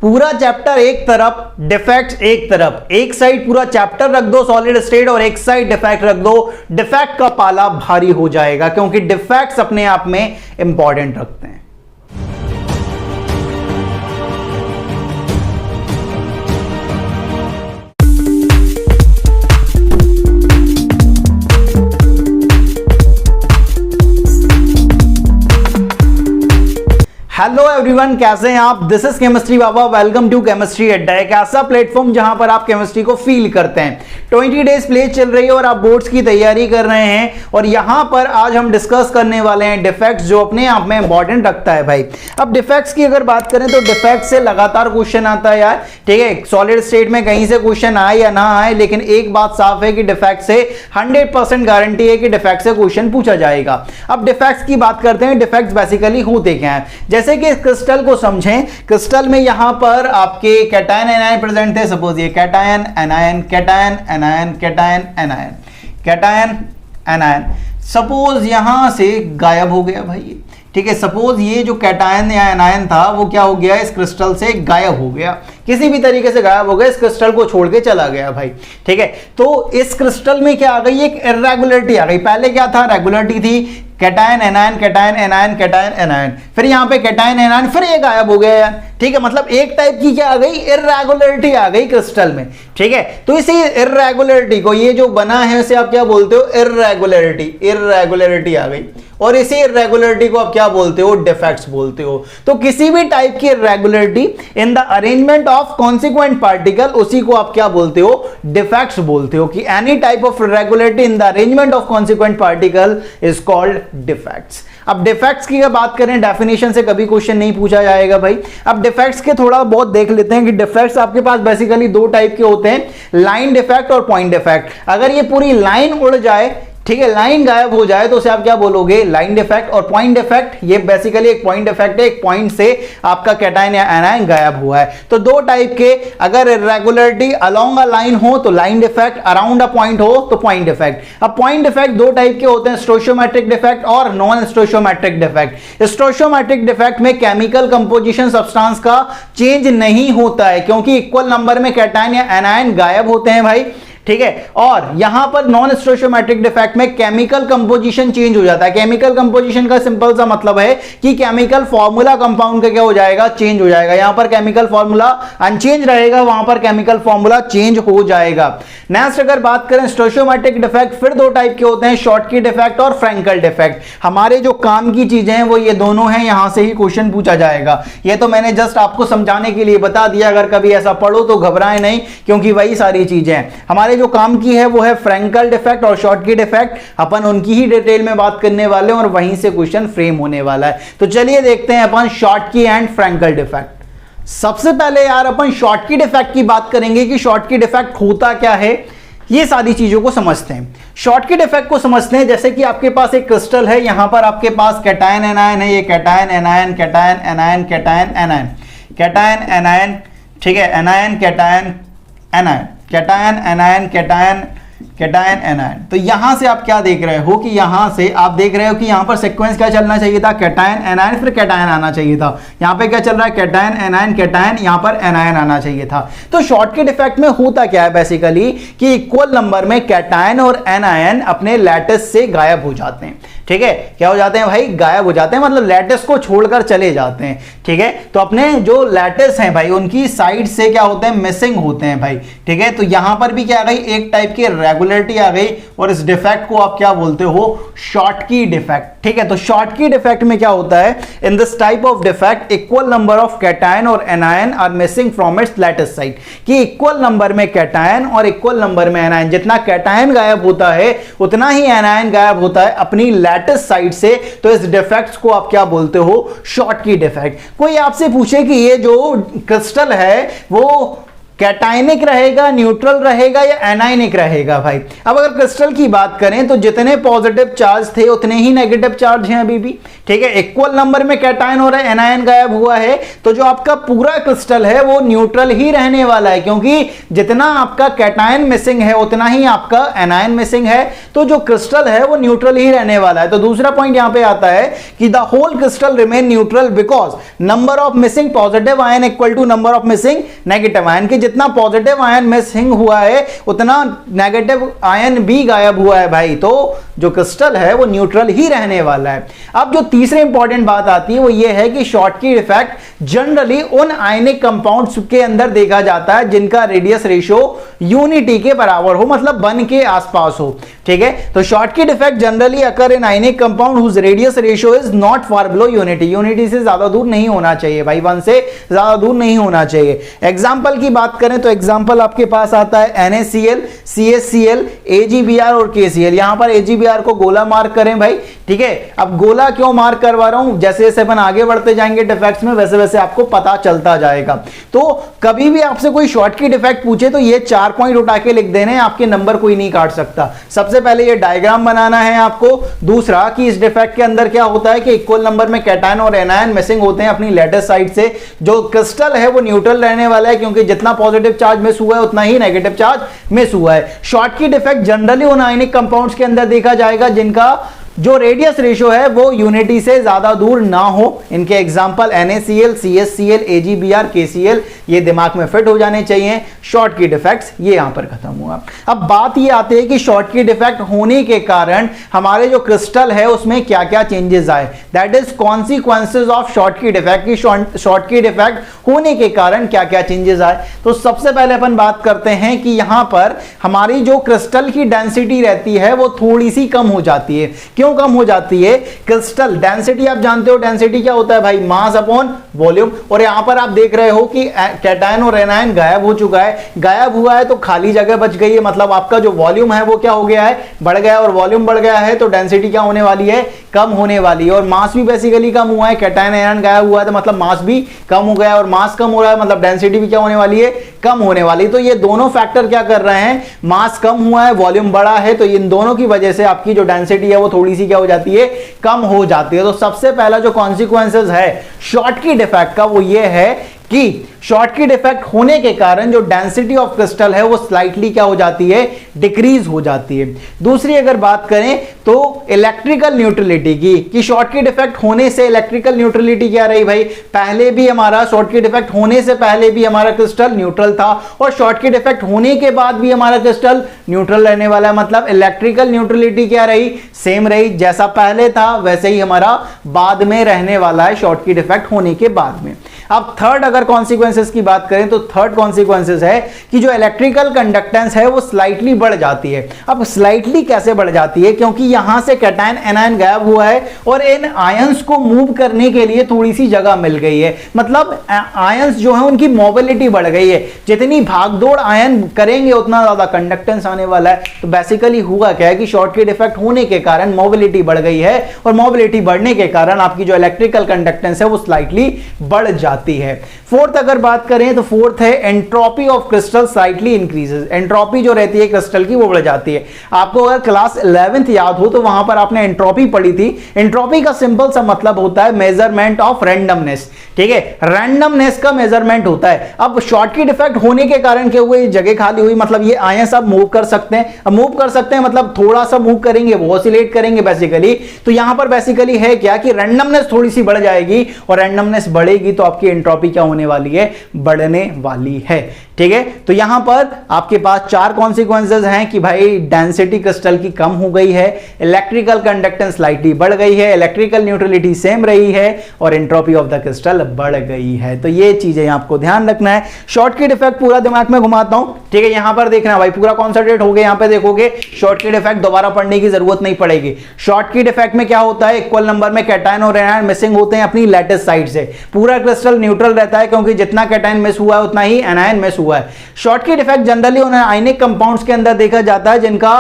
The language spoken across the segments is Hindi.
पूरा चैप्टर एक तरफ, डिफेक्ट्स एक तरफ, एक साइड पूरा चैप्टर रख दो सॉलिड स्टेट और एक साइड डिफेक्ट रख दो, डिफेक्ट का पाला भारी हो जाएगा क्योंकि डिफेक्ट्स अपने आप में इंपॉर्टेंट रखते हैं। हेलो एवरीवन, कैसे हैं आप? This is chemistry Baba, welcome to chemistry Adda, एक ऐसा प्लेटफॉर्म जहां पर आप केमिस्ट्री को फील करते हैं। 20 डेज प्ले चल रही है और आप बोर्ड्स की तैयारी कर रहे हैं और यहां पर आज हम डिस्कस करने वाले हैं डिफेक्ट्स, जो अपने आप में इंपॉर्टेंट रखता है भाई। अब डिफेक्ट्स की अगर बात करें तो डिफेक्ट से लगातार क्वेश्चन आता है यार, ठीक है। सॉलिड स्टेट में कहीं से क्वेश्चन आए या ना आए, लेकिन एक बात साफ है कि डिफेक्ट से 100% गारंटी है कि डिफेक्ट से क्वेश्चन पूछा जाएगा। अब डिफेक्ट्स की बात करते हैं। डिफेक्ट्स बेसिकली होते क्या है, जैसे कि क्रिस्टल को समझें। क्रिस्टल में यहां पर आपके कैटायन एनायन प्रेजेंट थे। सपोज ये cation anion cation anion cation anion cation anion, suppose यहां से गायब हो गया भाई, ठीक है। सपोज ये जो कैटायन या एनायन था वो क्या हो गया, इस क्रिस्टल से गायब हो गया, किसी भी तरीके से गायब हो गया, इस क्रिस्टल को छोड़ के चला गया भाई, ठीक है। तो इस क्रिस्टल में क्या आ गई, एक इरेगुलरिटी आ गई। पहले क्या था, रेगुलरिटी थी, cation anion cation anion cation anion, फिर यहां पे कैटायन एनायन, फिर ये गायब हो गया यार, ठीक है। मतलब एक टाइप की क्या आ गई, इरेगुलरिटी आ गई क्रिस्टल में, ठीक है। तो इसी इरेगुलरिटी को, ये जो बना है इसे आप क्या बोलते हो, इरेगुलरिटी, इरेगुलरिटी आ गई, और इसी इरेगुलरिटी को आप क्या बोलते हो, डिफेक्ट्स बोलते हो। तो किसी भी टाइप की irregularity in the arrangement of consequent particle, उसी को आप क्या बोलते हो, डिफेक्ट्स बोलते हो। कि any type of irregularity in the arrangement of consequent particle is called defects. अब डिफेक्ट्स की बात करें, डेफिनेशन से कभी क्वेश्चन नहीं पूछा जाएगा भाई। अब डिफेक्ट्स के थोड़ा बहुत देख लेते हैं कि डिफेक्ट्स आपके पास बेसिकली दो टाइप के होते हैं, लाइन डिफेक्ट और पॉइंट डिफेक्ट। अगर ये पूरी लाइन उड़ जाए, ठीक है, लाइन गायब हो जाए, तो उसे आप क्या बोलोगे, लाइन डिफेक्ट। और पॉइंट डिफेक्ट, ये बेसिकली एक पॉइंट डिफेक्ट है, एक पॉइंट से आपका कैटायन या एनायन गायब हुआ है। तो दो टाइप के, अगर इरेगुलरिटी अलोंग अ लाइन हो तो line defect, around a point हो तो पॉइंट डिफेक्ट। अब पॉइंट डिफेक्ट दो टाइप के होते हैं, स्टोइचियोमेट्रिक डिफेक्ट और नॉन स्टोइचियोमेट्रिक डिफेक्ट। स्टोइचियोमेट्रिक डिफेक्ट में केमिकल कंपोजिशन सब्सटेंस का चेंज नहीं होता है, क्योंकि इक्वल नंबर में कैटायन या एनायन गायब होते हैं भाई, ठीक है। और यहां पर नॉन स्टोइचियोमेट्रिक डिफेक्ट में केमिकल कंपोजिशन चेंज हो जाता है। केमिकल कंपोजिशन का सिंपल सा मतलब है कि केमिकल फार्मूला कंपाउंड का क्या हो जाएगा, चेंज हो जाएगा। यहां पर केमिकल फार्मूला अनचेंज रहेगा, वहां पर केमिकल फार्मूला चेंज हो जाएगा। नेक्स्ट अगर बात करें स्टोइचियोमेट्रिक डिफेक्ट, फिर दो टाइप के होते हैं, शॉर्टकी डिफेक्ट और फ्रैंकल डिफेक्ट। हमारे जो काम की चीजें हैं वो ये दोनों हैं, यहां से ही क्वेश्चन पूछा जाएगा। ये तो मैंने जस्ट आपको समझाने के लिए बता दिया, अगर कभी ऐसा पढ़ो तो घबराएं नहीं, क्योंकि वही सारी चीजें हैं। हमारे जो काम की है वो है फ्रैंकल डिफेक्ट और शॉर्टकी डिफेक्ट, अपन उनकी ही डिटेल में बात करने वाले हैं और वहीं से क्वेश्चन फ्रेम होने वाला है। तो चलिए देखते हैं अपन शॉर्टकी एंड फ्रैंकल डिफेक्ट। सबसे पहले यार अपन शॉर्टकी डिफेक्ट की बात करेंगे कि शॉर्टकी डिफेक्ट होता क्या है, ये सारी चीजों को समझते हैं। शॉर्टकी डिफेक्ट को समझते हैं, जैसे कि आपके पास एक क्रिस्टल है, यहां पर आपके पास कैटायन एनायन है, ये cation anion cation anion cation anion cation anion, ठीक है, anion cation anion cation anion cation cation anion. तो यहां से आप क्या देख रहे हो कि यहां से आप देख रहे हो कि यहां पर सीक्वेंस क्या चलना चाहिए था, कैटायन एनायन फिर कैटायन आना चाहिए था। यहां पे क्या चल रहा है, कैटायन एनायन कैटायन, यहां पर एनायन आना चाहिए था। तो शॉर्टकी डिफेक्ट में होता क्या है बेसिकली कि इक्वल नंबर में कैटायन और एनायन अपने लैटिस से गायब हो जाते हैं, ठीक है। क्या हो जाते हैं भाई, गायब हो जाते हैं, मतलब लैटिस को छोड़कर चले जाते हैं, ठीक है। तो अपने जो लैटिस हैं भाई उनकी साइड से क्या होते हैं, मिसिंग होते हैं भाई, ठीक है। तो यहां पर भी क्या आ गई, एक टाइप की रेगुलरिटी आ गई, और इस डिफेक्ट को आप क्या बोलते हो, शॉर्टकी डिफेक्ट, ठीक है। तो शॉर्टकी डिफेक्ट में क्या होता है, in this type of defect equal number of cation और anion are missing from its lattice side. कि इक्वल नंबर में कैटायन और इक्वल नंबर में एनायन, जितना कैटायन गायब होता है उतना ही एनायन गायब होता है अपनी लैटिस साइड से। तो इस डिफेक्ट्स को आप क्या बोलते हो, शॉर्टकी डिफेक्ट। कोई आपसे पूछे कि ये जो क्रिस्टल है वो कैटायनिक रहेगा, न्यूट्रल रहेगा या एनायनिक रहेगा भाई। अब अगर क्रिस्टल की बात करें तो जितने पॉजिटिव चार्ज थे उतने ही नेगेटिव चार्ज हैं अभी भी, ठीक है। इक्वल नंबर में कैटायन और एनायन गायब हुआ है तो जो आपका पूरा क्रिस्टल है वो न्यूट्रल ही रहने वाला है, क्योंकि जितना आपका कैटायन मिसिंग है उतना ही आपका एनायन मिसिंग है, तो जो क्रिस्टल है वो न्यूट्रल ही रहने वाला है। तो दूसरा पॉइंट यहां पे आता है कि the whole crystal remain neutral because number of missing positive ion equal to number of missing negative ion, कि जितना पॉजिटिव आयन मिसिंग हुआ है उतना नेगेटिव आयन भी गायब हुआ है भाई, तो जो क्रिस्टल है वो न्यूट्रल ही रहने वाला है। अब जो तीसरी इंपॉर्टेंट बात आती है वो ये है कि शॉटकी इफेक्ट जनरली उन आयनिक कंपाउंड्स के अंदर देखा जाता है जिनका रेडियस रेशियो यूनिटी के बराबर हो, मतलब 1 के आसपास हो, ठीक है। तो Schottky effect generally occur in ionic compound whose radius ratio is not far below unity, unity से ज्यादा दूर नहीं होना चाहिए भाई, 1 से ज्यादा दूर नहीं होना चाहिए। एग्जांपल की बात करें तो एग्जांपल आपके पास आता है NaCl, CaCl, AgBr और KCl। यहां पर AgBr को गोला मार्क करें भाई, ठीक है। अब गोला क्यों मार्क करवा रहा हूं, जैसे जैसे अपन आगे बढ़ते जाएंगे डिफेक्ट्स में वैसे वैसे आपको पता चलता जाएगा। तो कभी भी आपसे कोई शॉटकी डिफेक्ट पूछे तो ये 4 पॉइंट उठा के लिख देने, आपके नंबर कोई नहीं काट सकता। सबसे पहले ये डायग्राम बनाना है आपको, दूसरा कि इस डिफेक्ट के अंदर क्या होता है कि इक्वल नंबर में कैटायन और एनायन मिसिंग होते हैं अपनी लेटेस्ट साइड से, जो क्रिस्टल है वो न्यूट्रल रहने वाला है क्योंकि जितना पॉजिटिव चार्ज मिस हुआ है उतना ही नेगेटिव चार्ज मिस हुआ है। शॉटकी डिफेक्ट जनरली उन आयनिक कंपाउंड्स के अंदर देखा जाएगा जिनका जो रेडियस रेशियो है वो यूनिटी से ज्यादा दूर ना हो। इनके example NaCl, CaCl, AgBr, KCl, ये दिमाग में फिट हो जाने चाहिए। शॉटकी डिफेक्ट्स ये यहां पर खत्म हुआ। अब बात ये आती है कि शॉटकी डिफेक्ट होने के कारण हमारे जो क्रिस्टल है उसमें क्या क्या चेंजेस आए, that is consequences of Schottky defect, की शॉटकी डिफेक्ट होने के कारण क्या क्या चेंजेस आए। तो सबसे पहले अपन बात करते हैं कि यहां पर हमारी जो क्रिस्टल की डेंसिटी रहती है वो थोड़ी सी कम हो जाती है। क्यों कम हो जाती है? क्रिस्टल डेंसिटी आप जानते हो, डेंसिटी क्या होता है भाई, मास अपॉन वॉल्यूम। और यहां पर आप देख रहे हो कि कैटायन और एनायन गायब हो चुका है, गायब हुआ है तो खाली जगह बच गई है, मतलब आपका जो वॉल्यूम है वो क्या हो गया है, बढ़ गया। और वॉल्यूम बढ़ गया है तो डेंसिटी क्या होने वाली है, कम होने वाली है। और मास भी बेसिकली कम हुआ है, कैटायन एनायन गायब हुआ है तो मतलब मास भी कम हो गया, और मास कम हो रहा है मतलब डेंसिटी भी क्या होने वाली है, कम होने वाली। तो ये दोनों फैक्टर क्या कर रहे हैं, मास कम हुआ है, वॉल्यूम बढ़ा है, तो इन दोनों की वजह से आपकी जो डेंसिटी है वो थोड़ी सी क्या हो जाती है, कम हो जाती है। तो सबसे पहला जो कॉन्सिक्वेंसेस है शॉटकी डिफेक्ट का वो ये है कि शॉटकी डिफेक्ट होने के कारण जो डेंसिटी ऑफ क्रिस्टल है वो स्लाइटली क्या हो जाती है, डिक्रीज हो जाती है। दूसरी अगर बात करें तो इलेक्ट्रिकल न्यूट्रलिटी की, कि शॉटकी डिफेक्ट होने से इलेक्ट्रिकल न्यूट्रलिटी क्या रही भाई, पहले भी हमारा शॉटकी डिफेक्ट होने से पहले भी हमारा क्रिस्टल न्यूट्रल था और शॉटकी डिफेक्ट होने के बाद भी हमारा क्रिस्टल न्यूट्रल रहने वाला है। मतलब इलेक्ट्रिकल न्यूट्रलिटी क्या रही, सेम रही, जैसा पहले था वैसे ही हमारा बाद में रहने वाला है शॉटकी डिफेक्ट होने के बाद में। अब थर्ड अगर कॉन्सिक्वेंसेस की बात करें तो थर्ड कॉन्सिक्वेंसेस है कि जो इलेक्ट्रिकल कंडक्टेंस है वो स्लाइटली बढ़ जाती है। अब स्लाइटली कैसे बढ़ जाती है, क्योंकि यहां से कैटायन एनायन गायब हुआ है और इन आयंस को मूव करने के लिए थोड़ी सी जगह मिल गई है, मतलब आयंस जो है उनकी मोबिलिटी बढ़ गई है। जितनी भागदौड़ आयन करेंगे उतना ज्यादा कंडक्टेंस आने वाला है। तो बेसिकली हुआ क्या है कि शॉटकी डिफेक्ट होने के कारण मोबिलिटी बढ़ गई है और मोबिलिटी बढ़ने के कारण आपकी जो इलेक्ट्रिकल कंडक्टेंस है वो स्लाइटली बढ़ जाती है। फोर्थ अगर बात करें तो फोर्थ है entropy of crystal slightly increases. Entropy जो रहती है क्रिस्टल की वो बढ़ जाती है। आपको अगर क्लास 11th याद हो तो वहां पर आपने एंट्रोपी पढ़ी थी। एंट्रोपी का सिंपल सा मतलब होता है मेजरमेंट ऑफ रैंडमनेस, ठीक है, रैंडमनेस का मेजरमेंट होता है। अब शॉटकी डिफेक्ट होने के कारण क्या हुआ, जगह खाली हुई, मतलब ये आयंस अब मूव कर सकते हैं। अब मूव कर सकते हैं मतलब थोड़ा सा मूव करेंगे, वो ऑसिलेट करेंगे बेसिकली। तो यहां पर बेसिकली है क्या कि रैंडमनेस थोड़ी सी बढ़ जाएगी और रैंडमनेस बढ़ेगी तो आपकी एंट्रोपी क्या होने वाली है, बढ़ने वाली है, ठीक है। तो यहां पर आपके पास 4 कॉन्सिक्वेंसेस हैं कि भाई डेंसिटी क्रिस्टल की कम हो गई है, इलेक्ट्रिकल कंडक्टेंस स्लाइटली बढ़ गई है, इलेक्ट्रिकल न्यूट्रलिटी सेम रही है और एंट्रोपी ऑफ द क्रिस्टल बढ़ गई है। तो ये चीजें आपको ध्यान रखना है। शॉटकी डिफेक्ट पूरा दिमाग में घुमाता हूं, ठीक है। यहां पर देखना भाई, पूरा कॉन्सेंट्रेट हो गया, यहां पे देखोगे शॉटकी डिफेक्ट दोबारा पढ़ने की जरूरत नहीं पड़ेगी। शॉटकी डिफेक्ट में क्या होता है, इक्वल नंबर में कैटायन और एनायन मिसिंग होते हैं अपनी लेटेस्ट साइड से। पूरा क्रिस्टल न्यूट्रल रहता है क्योंकि जितना कैटायन मिस हुआ है उतना ही एनायन मिस हुआ है। शॉटकी डिफेक्ट जनरली उन आयनिक कंपाउंड्स के अंदर देखा जाता है जिनका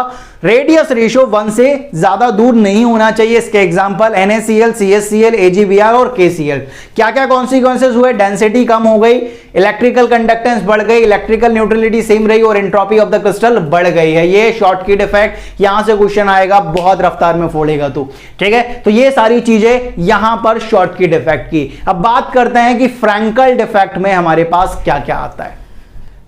रेडियस रेशियो 1 से ज्यादा दूर नहीं होना चाहिए। इसके एग्जांपल NaCl, CHCl, AgBr और KCl। क्या क्या कॉन्सिक्वेंसेस हुए? डेंसिटी कम हो गई, इलेक्ट्रिकल कंडक्टेंस बढ़ गई, इलेक्ट्रिकल न्यूट्रलिटी सेम रही और एंट्रोपी ऑफ द क्रिस्टल बढ़ गई है। ये शॉर्टकट इफेक्ट, यहां से क्वेश्चन आएगा, बहुत रफ्तार में फोड़ेगा तो, ठीक है। तो ये सारी चीजें यहां पर शॉर्टकट इफेक्ट की। अब बात करते हैं कि फ्रैंकल इफेक्ट में हमारे पास क्या क्या आता है।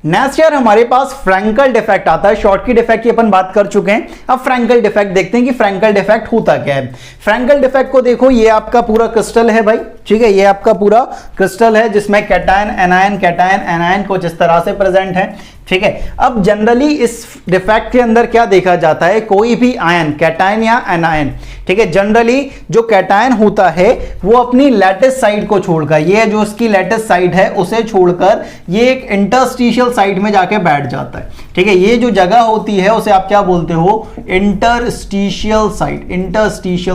नेक्स्ट ईयर हमारे पास फ्रैंकल डिफेक्ट आता है। शॉर्टकट डिफेक्ट की अपन बात कर चुके हैं, अब फ्रैंकल डिफेक्ट देखते हैं कि फ्रैंकल डिफेक्ट होता क्या है। फ्रैंकल डिफेक्ट को देखो, ये आपका पूरा क्रिस्टल है भाई, ठीक है, ये आपका पूरा क्रिस्टल है जिसमें कैटायन एनायन कुछ इस तरह से प्रेजेंट है, ठीक है। अब जनरली इस डिफेक्ट के अंदर क्या देखा जाता है, कोई भी आयन, कैटायन या एनायन, ठीक है, जनरली जो कैटायन होता है वो अपनी लैटिस साइड को छोड़कर, ये जो इसकी लैटिस साइड है उसे छोड़कर ये एक इंटरस्टिशियल साइड में जाके बैठ जाता है, ठीक है। ये जो जगह होती है उसे आप क्या बोलते हो? इंटरस्टिशियल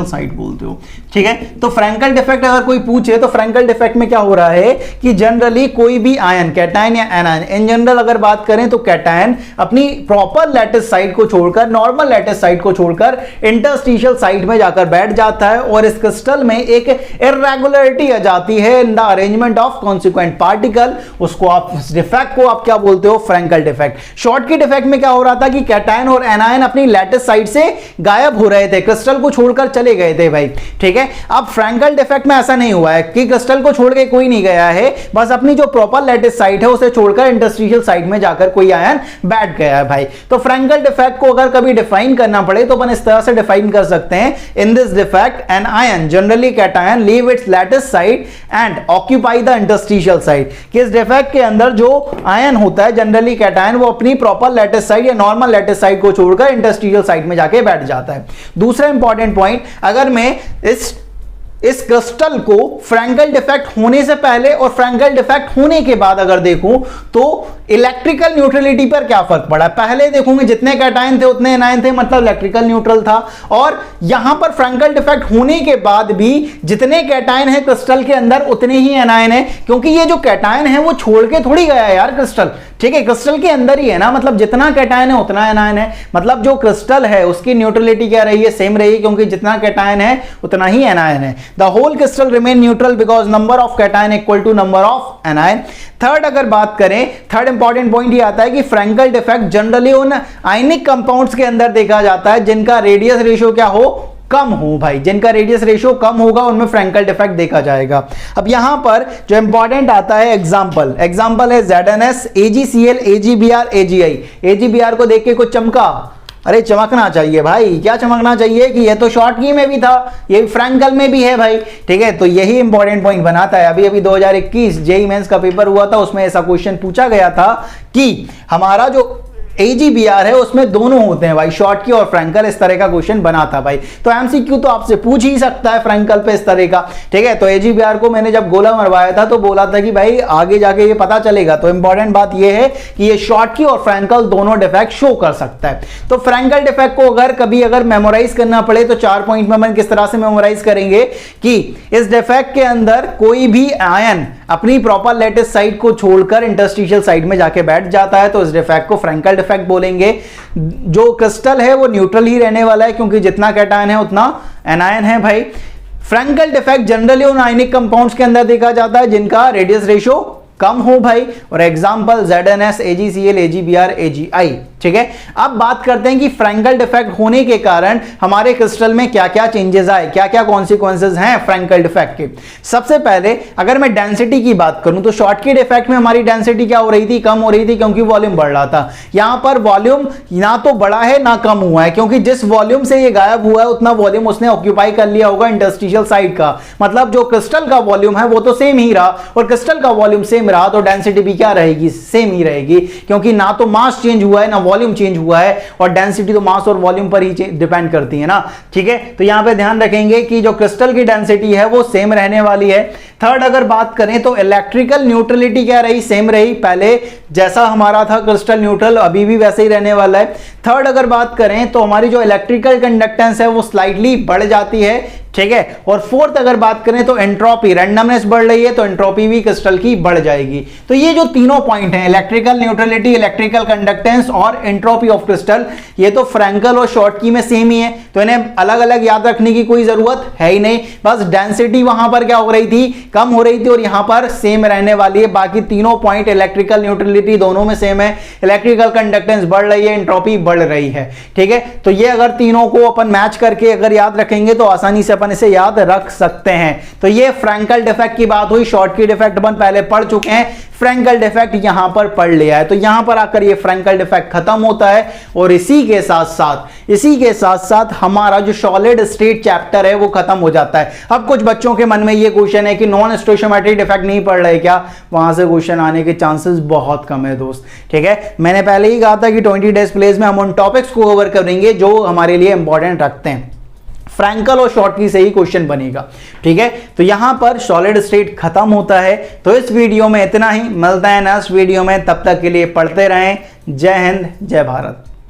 साइड बोलते हो, ठीक है। तो फ्रैंकल डिफेक्ट अगर कोई पूछे तो फ्रैंकल डिफेक्ट में क्या हो रहा है कि जनरली कोई भी आयन, कैटायन या एनायन, इन जनरल अगर बात करें तो कैटायन अपनी प्रॉपर लैटिस साइड को छोड़कर, नॉर्मल लैटिस साइड को छोड़कर इंटरस्टिशियल साइड में जाकर बैठ जाता है और इस क्रिस्टल में एक इर्रेगुलरिटी आ जाती है in the arrangement of consequent particle. उसको आप, डिफेक्ट को आप क्या बोलते हो? Frenkel defect. शॉर्टकट डिफेक्ट में क्या हो रहा था कि कैटायन और एनायन अपनी लैटिस साइड से गायब हो रहे थे, क्रिस्टल को छोड़कर चले गए थे भाई, ठीक है। अब फ्रैंकल डिफेक्ट में ऐसा नहीं हुआ है कि क्रिस्टल को छोड़ के कोई नहीं गया है, बस अपनी जो प्रॉपर लैटिस साइड है उसे छोड़कर इंटरस्टिशियल साइड में जाकर कोई आयन बैठ गया है भाई। तो फ्रैंकल डिफेक्ट को अगर कभी डिफाइन करना पड़े तो अपन इस तरह से डिफाइन कर सकते हैं, in this defect an ion, generally cation, leave its lattice side and occupy the interstitial side. कि इस डिफेक्ट के अंदर जो आयन होता है जनरली कैटायन, वो अपनी प्रॉपर लैटिस साइड या नॉर्मल लैटिस साइड को छोड़कर इंटरस्टिशियल साइड में जाके बैठ जाता है। दूसरा इंपॉर्टेंट पॉइंट, अगर मैं इस क्रिस्टल को फ्रैंकल डिफेक्ट होने से पहले और फ्रैंकल डिफेक्ट होने के बाद अगर देखूं तो इलेक्ट्रिकल न्यूट्रलिटी पर क्या फर्क पड़ा। पहले देखोगे जितने कैटायन थे उतने एनायन थे, मतलब इलेक्ट्रिकल न्यूट्रल था, और यहां पर फ्रैंकल डिफेक्ट होने के बाद भी जितने कैटायन है क्रिस्टल के अंदर उतने ही एनायन है, क्योंकि ये जो कैटायन है वो छोड़ के थोड़ी गया है यार क्रिस्टल, ठीक है, क्रिस्टल के अंदर ही है ना, मतलब जितना कैटायन है उतना एनायन है, मतलब जो क्रिस्टल है उसकी न्यूट्रलिटी क्या रही है? सेम रही है, क्योंकि जितना कैटायन है उतना ही एनायन है। The whole crystal remain neutral because number of cation equal to number of anion. Third अगर बात करें, थर्ड इंपॉर्टेंट पॉइंट ये आता है कि फ्रैंकल डिफेक्ट जनरली उन आयनिक कंपाउंड्स के अंदर देखा जाता है जिनका रेडियस रेशियो क्या हो? कम हो भाई, जिनका रेडियस रेशियो कम होगा उनमें फ्रैंकल डिफेक्ट देखा जाएगा। अब यहां पर जो इंपॉर्टेंट आता है एग्जांपल है ZnS, AgCl, AgBr, AgI। AgBr को देख के कुछ चमका? अरे चमकना चाहिए भाई, क्या चमकना चाहिए कि ये तो शॉर्ट की में भी था, ये फ्रैंकल में भी है भाई, ठीक है। तो यही इंपॉर्टेंट पॉइंट बनाता है। अभी 2021 जेईई मेंस का पेपर हुआ था, उसमें ऐसा क्वेश्चन पूछा गया था कि हमारा जो AgBr है उसमें दोनों होते हैं भाई, शॉर्ट की और फ्रैंकल, इस तरह का क्वेश्चन बना था भाई। तो MCQ तो आपसे पूछ ही सकता है फ्रैंकल पे इस तरह का, ठीक है। तो AgBr को मैंने जब गोला मरवाया था तो बोला था कि भाई आगे जाके ये पता चलेगा। तो इंपॉर्टेंट बात ये है कि ये शॉर्ट की और फ्रैंकल दोनों डिफेक्ट शो कर सकता है। तो फ्रैंकल डिफेक्ट को अगर मेमोराइज करना पड़े तो 4 पॉइंट में हम किस तरह से मेमोराइज करेंगे कि इस डिफेक्ट के अंदर कोई भी आयन अपनी प्रॉपर लैटिस साइड को छोड़कर इंटरस्टिशियल साइड में जाके बैठ जाता है, तो इस डिफेक्ट को फ्रैंकल डिफेक्ट बोलेंगे। जो क्रिस्टल है वो न्यूट्रल ही रहने वाला है, क्योंकि जितना कैटायन है उतना एनायन है भाई। फ्रैंकल डिफेक्ट जनरली उन आयनिक कंपाउंड्स के अंदर देखा जाता है जिनका रेडियस रेशियो कम हो भाई, और example ZnS, AgCl, AgBr, AgI, ठीक है। अब बात करते हैं कि फ्रैंकल डिफेक्ट होने के कारण हमारे क्रिस्टल में क्या क्या चेंजेस आए, क्या क्या कॉन्सिक्वेंसेस हैं फ्रैंकल डिफेक्ट के। सबसे पहले अगर मैं डेंसिटी की बात करूं तो शॉर्टकट डिफेक्ट में हमारी डेंसिटी क्या हो रही थी? कम हो रही थी, क्योंकि वॉल्यूम बढ़ रहा था। यहां पर वॉल्यूम ना तो बढ़ा है ना कम हुआ है, क्योंकि जिस वॉल्यूम से ये गायब हुआ है उतना वॉल्यूम उसने ऑक्यूपाई कर लिया होगा इंटरस्टिशियल साइड का, मतलब जो क्रिस्टल का वॉल्यूम है वो तो सेम ही रहा, और क्रिस्टल का वॉल्यूम सेम रहा तो डेंसिटी भी क्या रहेगी? सेम ही रहेगी, क्योंकि ना तो मास चेंज हुआ है ना वॉल्यूम चेंज हुआ है, और डेंसिटी तो मास और वॉल्यूम पर ही डिपेंड करती है ना, ठीक है। तो यहां पे ध्यान रखेंगे कि जो क्रिस्टल की डेंसिटी है वो सेम रहने वाली है। थर्ड अगर बात करें तो इलेक्ट्रिकल न्यूट्रलिटी क्या रही? सेम रही, पहले जैसा हमारा था क्रिस्टल न्यूट्रल अभी भी वैसे ही रहने वाला है। थर्ड अगर बात करें तो हमारी जो इलेक्ट्रिकल कंडक्टेंस है वो स्लाइटली बढ़ जाती है, ठीक है। और फोर्थ अगर बात करें तो एंट्रोपी, रैंडमनेस बढ़ रही है तो एंट्रोपी भी क्रिस्टल की बढ़ जाएगी। तो ये जो तीनों पॉइंट हैं, इलेक्ट्रिकल न्यूट्रलिटी, इलेक्ट्रिकल कंडक्टेंस और एंट्रोपी ऑफ क्रिस्टल, ये तो फ्रैंकल और शॉर्टकी में सेम ही है, तो इन्हें अलग अलग याद रखने की कोई जरूरत है ही नहीं। बस डेंसिटी वहां पर क्या हो रही थी, कम हो रही थी, और यहां पर सेम रहने वाली है। बाकी तीनों पॉइंट इलेक्ट्रिकल न्यूट्रलिटी दोनों में सेम है, इलेक्ट्रिकल कंडक्टेंस बढ़ रही है, एंट्रोपी बढ़ रही है। ठीक है, तो ये अगर तीनों को अपन मैच करके अगर याद रखेंगे तो आसानी से अपन इसे याद रख सकते हैं। तो ये फ्रैंकल डिफेक्ट की बात हुई। शॉर्टकी डिफेक्ट अपन पहले पढ़ चुके हैं, फ्रैंकल डिफेक्ट यहां पर पढ़ लिया है। तो यहां पर आकर ये फ्रैंकल डिफेक्ट खत्म होता है और इसी के साथ साथ हमारा जो सॉलिड स्टेट चैप्टर है वो खत्म हो जाता है। अब कुछ बच्चों के मन में ये क्वेश्चन है कि नॉन स्टोइचियोमेट्रिक डिफेक्ट नहीं पढ़ रहे क्या, वहां से क्वेश्चन आने के चांसेस बहुत कम है दोस्त। ठीक है, मैंने पहले ही कहा था कि 20 डेज प्लेज में हम उन टॉपिक्स को कवर करेंगे जो हमारे लिए इंपॉर्टेंट रखते हैं। फ्रैंकल और शॉर्टकी से ही क्वेश्चन बनेगा। ठीक है, तो यहां पर सॉलिड स्टेट खत्म होता है। तो इस वीडियो में इतना ही, मिलते हैं नेक्स्ट वीडियो में, तब तक के लिए पढ़ते रहें। जय हिंद, जय भारत।